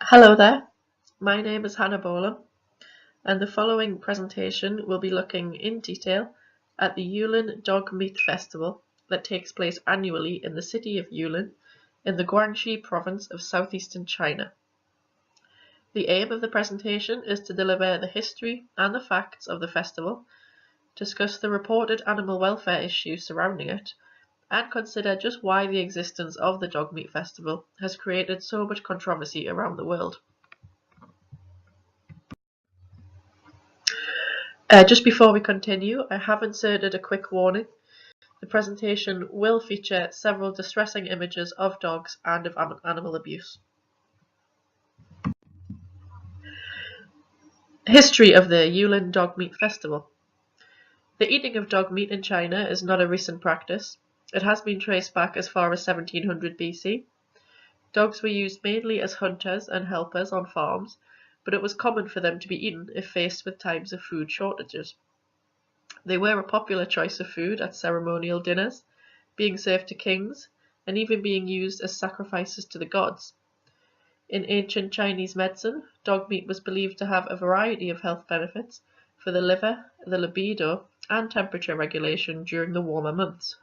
Hello there, my name is Hannah Bolam, and the following presentation will be looking in detail at the Yulin Dog Meat Festival that takes place annually in the city of Yulin in the Guangxi province of southeastern China. The aim of the presentation is to deliver the history and the facts of the festival, discuss the reported animal welfare issues surrounding it, and consider just why the existence of the Dog Meat Festival has created so much controversy around the world. Just before we continue, I have inserted a quick warning. The presentation will feature several distressing images of dogs and of animal abuse. History of the Yulin Dog Meat Festival. The eating of dog meat in China is not a recent practice. It has been traced back as far as 1700 BC. Dogs were used mainly as hunters and helpers on farms, but it was common for them to be eaten if faced with times of food shortages. They were a popular choice of food at ceremonial dinners, being served to kings, and even being used as sacrifices to the gods. In ancient Chinese medicine, dog meat was believed to have a variety of health benefits for the liver, the libido, and temperature regulation during the warmer months.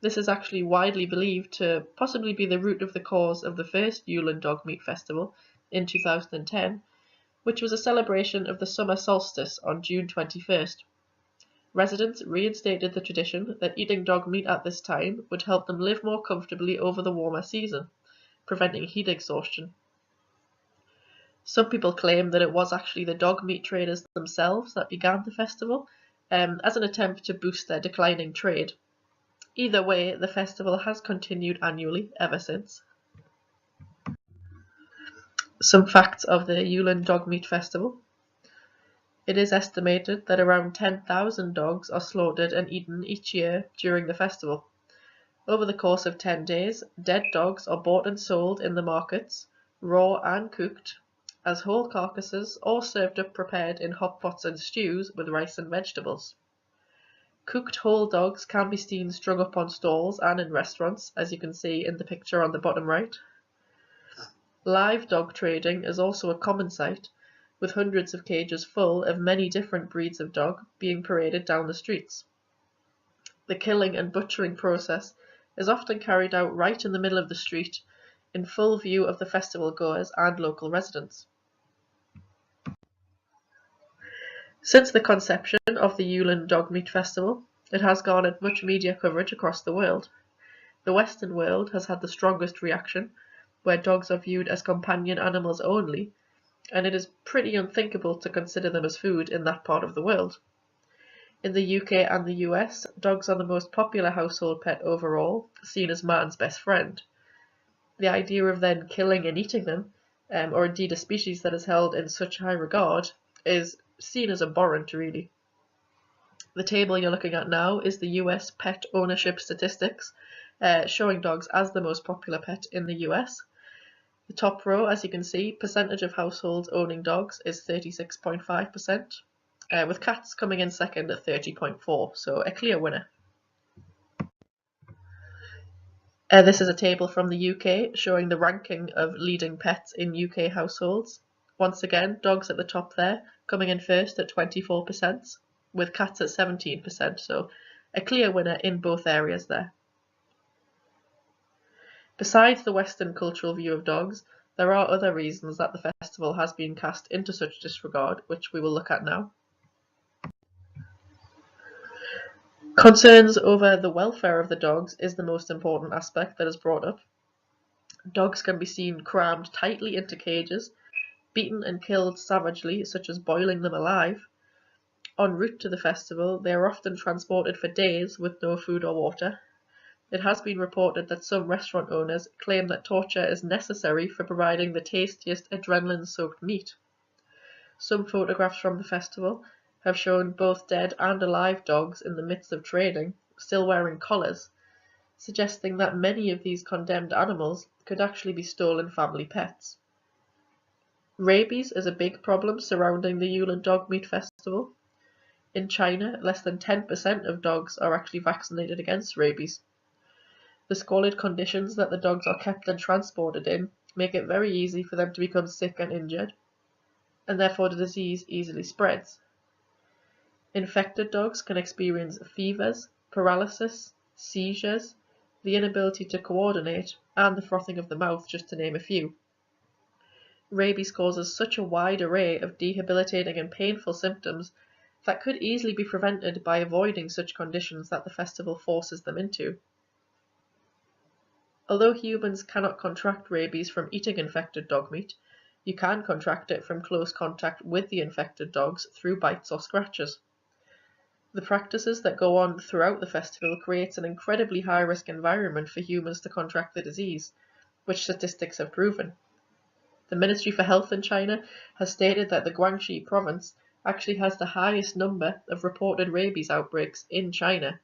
This is actually widely believed to possibly be the root of the cause of the first Yulin Dog Meat Festival in 2010, which was a celebration of the summer solstice on June 21st. Residents reinstated the tradition that eating dog meat at this time would help them live more comfortably over the warmer season, preventing heat exhaustion. Some people claim that it was actually the dog meat traders themselves that began the festival, as an attempt to boost their declining trade. Either way, the festival has continued annually ever since. Some facts of the Yulin Dog Meat Festival. It is estimated that around 10,000 dogs are slaughtered and eaten each year during the festival. Over the course of 10 days, dead dogs are bought and sold in the markets, raw and cooked, as whole carcasses, or served up prepared in hot pots and stews with rice and vegetables. Cooked whole dogs can be seen strung up on stalls and in restaurants, as you can see in the picture on the bottom right. Live dog trading is also a common sight, with hundreds of cages full of many different breeds of dog being paraded down the streets. The killing and butchering process is often carried out right in the middle of the street, in full view of the festival goers and local residents. Since the conception of the Yulin Dog Meat Festival, it has garnered much media coverage across the world. The Western world has had the strongest reaction, where dogs are viewed as companion animals only, and it is pretty unthinkable to consider them as food in that part of the world. In the UK and the US, dogs are the most popular household pet overall, seen as man's best friend. The idea of then killing and eating them, or indeed a species that is held in such high regard, is seen as abhorrent, really. The table you're looking at now is the US pet ownership statistics, showing dogs as the most popular pet in the US. The top row, as you can see, percentage of households owning dogs is 36.5%. With cats coming in second at 30.4%, so a clear winner. This is a table from the UK showing the ranking of leading pets in UK households. Once again, dogs at the top there, coming in first at 24%, with cats at 17%, so a clear winner in both areas there. Besides the Western cultural view of dogs, there are other reasons that the festival has been cast into such disregard, which we will look at now. Concerns over the welfare of the dogs is the most important aspect that is brought up. Dogs can be seen crammed tightly into cages, beaten and killed savagely, such as boiling them alive. En route to the festival, they are often transported for days with no food or water. It has been reported that some restaurant owners claim that torture is necessary for providing the tastiest adrenaline-soaked meat. Some photographs from the festival have shown both dead and alive dogs in the midst of trading, still wearing collars, suggesting that many of these condemned animals could actually be stolen family pets. Rabies is a big problem surrounding the Yulin Dog Meat Festival. In China, less than 10% of dogs are actually vaccinated against rabies. The squalid conditions that the dogs are kept and transported in make it very easy for them to become sick and injured, and therefore the disease easily spreads. Infected dogs can experience fevers, paralysis, seizures, the inability to coordinate, and the frothing of the mouth, just to name a few. Rabies causes such a wide array of debilitating and painful symptoms that could easily be prevented by avoiding such conditions that the festival forces them into. Although humans cannot contract rabies from eating infected dog meat, you can contract it from close contact with the infected dogs through bites or scratches. The practices that go on throughout the festival creates an incredibly high-risk environment for humans to contract the disease, which statistics have proven. The Ministry for Health in China has stated that the Guangxi province actually has the highest number of reported rabies outbreaks in China,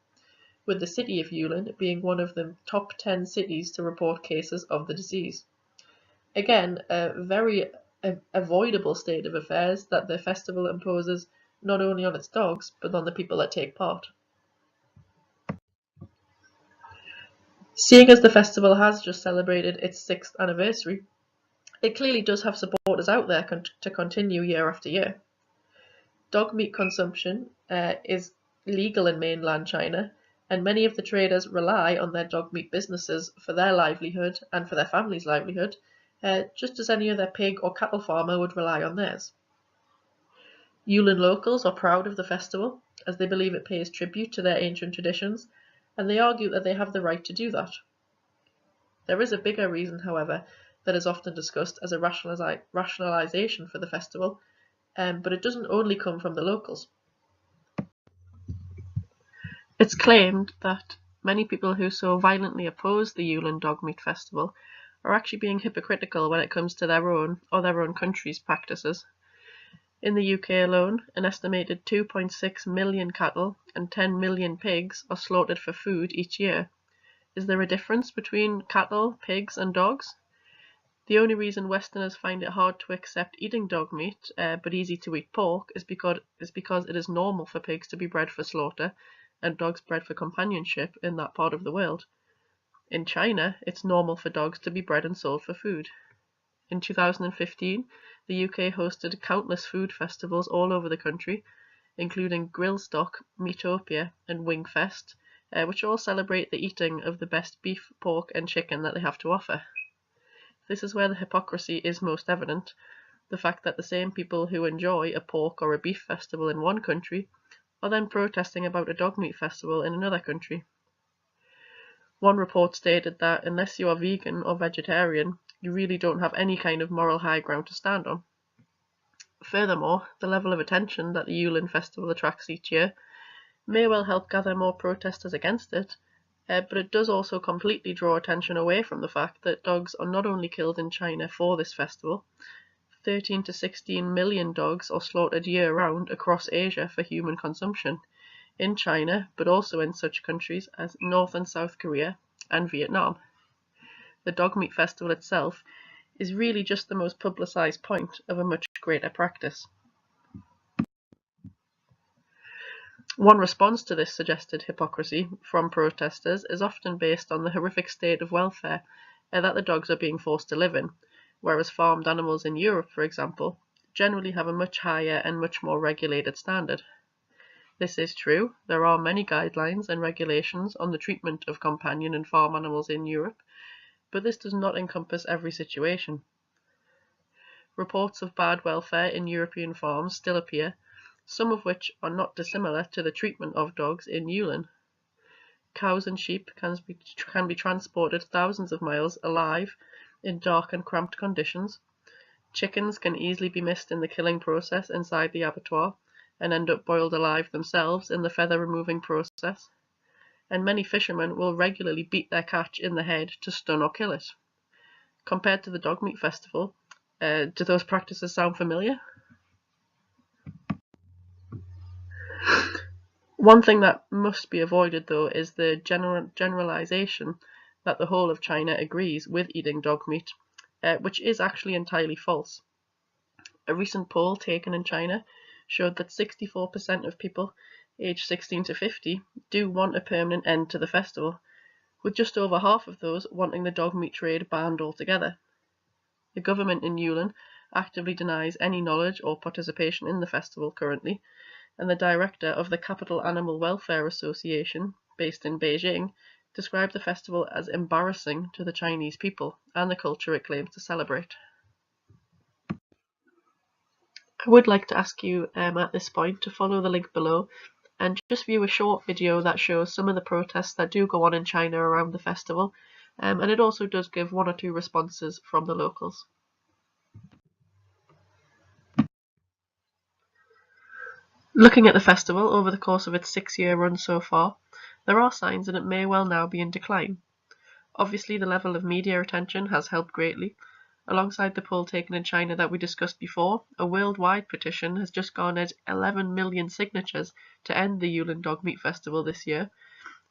with the city of Yulin being one of the top 10 cities to report cases of the disease. Again, a very avoidable state of affairs that the festival imposes not only on its dogs, but on the people that take part. Seeing as the festival has just celebrated its 6th anniversary, it clearly does have supporters out there to continue year after year. Dog meat consumption is legal in mainland China, and many of the traders rely on their dog meat businesses for their livelihood and for their family's livelihood, just as any other pig or cattle farmer would rely on theirs. Yulin locals are proud of the festival, as they believe it pays tribute to their ancient traditions, and they argue that they have the right to do that. There is a bigger reason, however, that is often discussed as a rationalization for the festival, but it doesn't only come from the locals. It's claimed that many people who so violently oppose the Yulin Dog Meat Festival are actually being hypocritical when it comes to their own or their own country's practices. In the UK alone, an estimated 2.6 million cattle and 10 million pigs are slaughtered for food each year. Is there a difference between cattle, pigs, and dogs? The only reason Westerners find it hard to accept eating dog meat, but easy to eat pork, is because it is normal for pigs to be bred for slaughter and dogs bred for companionship in that part of the world. In China, it's normal for dogs to be bred and sold for food. In 2015, the UK hosted countless food festivals all over the country, including Grillstock, Meatopia, and Wingfest, which all celebrate the eating of the best beef, pork, and chicken that they have to offer. This is where the hypocrisy is most evident, the fact that the same people who enjoy a pork or a beef festival in one country are then protesting about a dog meat festival in another country. One report stated that unless you are vegan or vegetarian, you really don't have any kind of moral high ground to stand on. Furthermore, the level of attention that the Yulin Festival attracts each year may well help gather more protesters against it, but it does also completely draw attention away from the fact that dogs are not only killed in China for this festival. 13 to 16 million dogs are slaughtered year-round across Asia for human consumption, in China, but also in such countries as North and South Korea and Vietnam. The dog meat festival itself is really just the most publicized point of a much greater practice. One response to this suggested hypocrisy from protesters is often based on the horrific state of welfare that the dogs are being forced to live in, whereas farmed animals in Europe, for example, generally have a much higher and much more regulated standard. This is true. There are many guidelines and regulations on the treatment of companion and farm animals in Europe, but this does not encompass every situation. Reports of bad welfare in European farms still appear, some of which are not dissimilar to the treatment of dogs in Yulin. Cows and sheep can be transported thousands of miles alive in dark and cramped conditions. Chickens can easily be missed in the killing process inside the abattoir and end up boiled alive themselves in the feather removing process. And many fishermen will regularly beat their catch in the head to stun or kill it. Compared to the dog meat festival, do those practices sound familiar? One thing that must be avoided, though, is the generalization that the whole of China agrees with eating dog meat, which is actually entirely false. A recent poll taken in China showed that 64% of people aged 16 to 50 do want a permanent end to the festival, with just over half of those wanting the dog meat trade banned altogether. The government in Yulin actively denies any knowledge or participation in the festival currently, and the director of the Capital Animal Welfare Association, based in Beijing, described the festival as embarrassing to the Chinese people and the culture it claims to celebrate. I would like to ask you at this point to follow the link below and just view a short video that shows some of the protests that do go on in China around the festival, and it also does give one or two responses from the locals. Looking at the festival over the course of its 6-year run so far, there are signs that it may well now be in decline. Obviously, the level of media attention has helped greatly. Alongside the poll taken in China that we discussed before, a worldwide petition has just garnered 11 million signatures to end the Yulin Dog Meat Festival this year,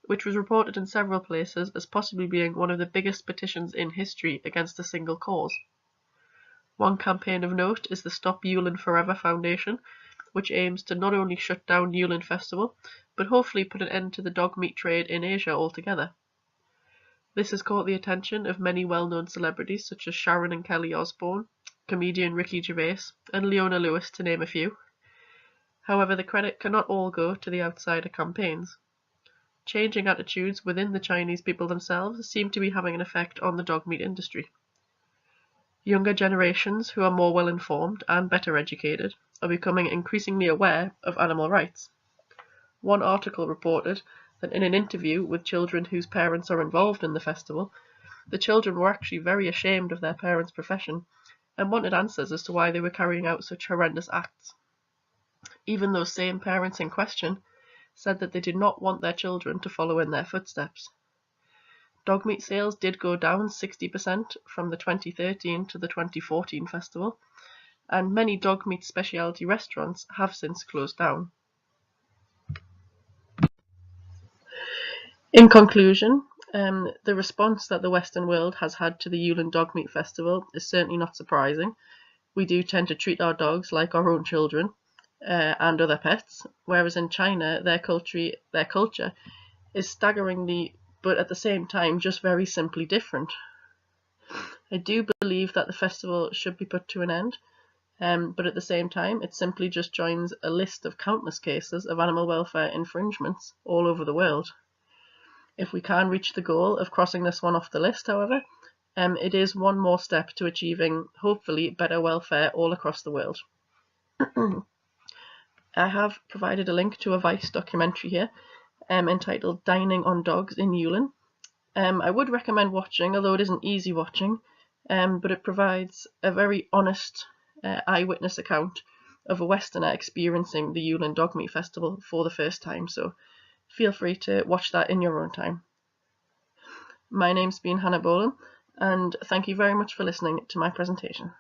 which was reported in several places as possibly being one of the biggest petitions in history against a single cause. One campaign of note is the Stop Yulin Forever Foundation, which aims to not only shut down Yulin Festival, but hopefully put an end to the dog meat trade in Asia altogether. This has caught the attention of many well-known celebrities such as Sharon and Kelly Osbourne, comedian Ricky Gervais, and Leona Lewis, to name a few. However, the credit cannot all go to the outsider campaigns. Changing attitudes within the Chinese people themselves seem to be having an effect on the dog meat industry. Younger generations who are more well-informed and better educated are becoming increasingly aware of animal rights. One article reported that in an interview with children whose parents are involved in the festival, the children were actually very ashamed of their parents' profession and wanted answers as to why they were carrying out such horrendous acts. Even those same parents in question said that they did not want their children to follow in their footsteps. Dog meat sales did go down 60% from the 2013 to the 2014 festival, and many dog meat specialty restaurants have since closed down. In conclusion, the response that the Western world has had to the Yulin Dog Meat Festival is certainly not surprising. We do tend to treat our dogs like our own children and other pets, whereas in China their culture is staggeringly, but at the same time just very simply different. I do believe that the festival should be put to an end, but at the same time it simply just joins a list of countless cases of animal welfare infringements all over the world. If we can reach the goal of crossing this one off the list, however, it is one more step to achieving, hopefully, better welfare all across the world. I have provided a link to a Vice documentary here entitled Dining on Dogs in Yulin. I would recommend watching, although it isn't easy watching, but it provides a very honest eyewitness account of a Westerner experiencing the Yulin Dog Meat Festival for the first time, so feel free to watch that in your own time. My name's been Hannah Bolan, and thank you very much for listening to my presentation.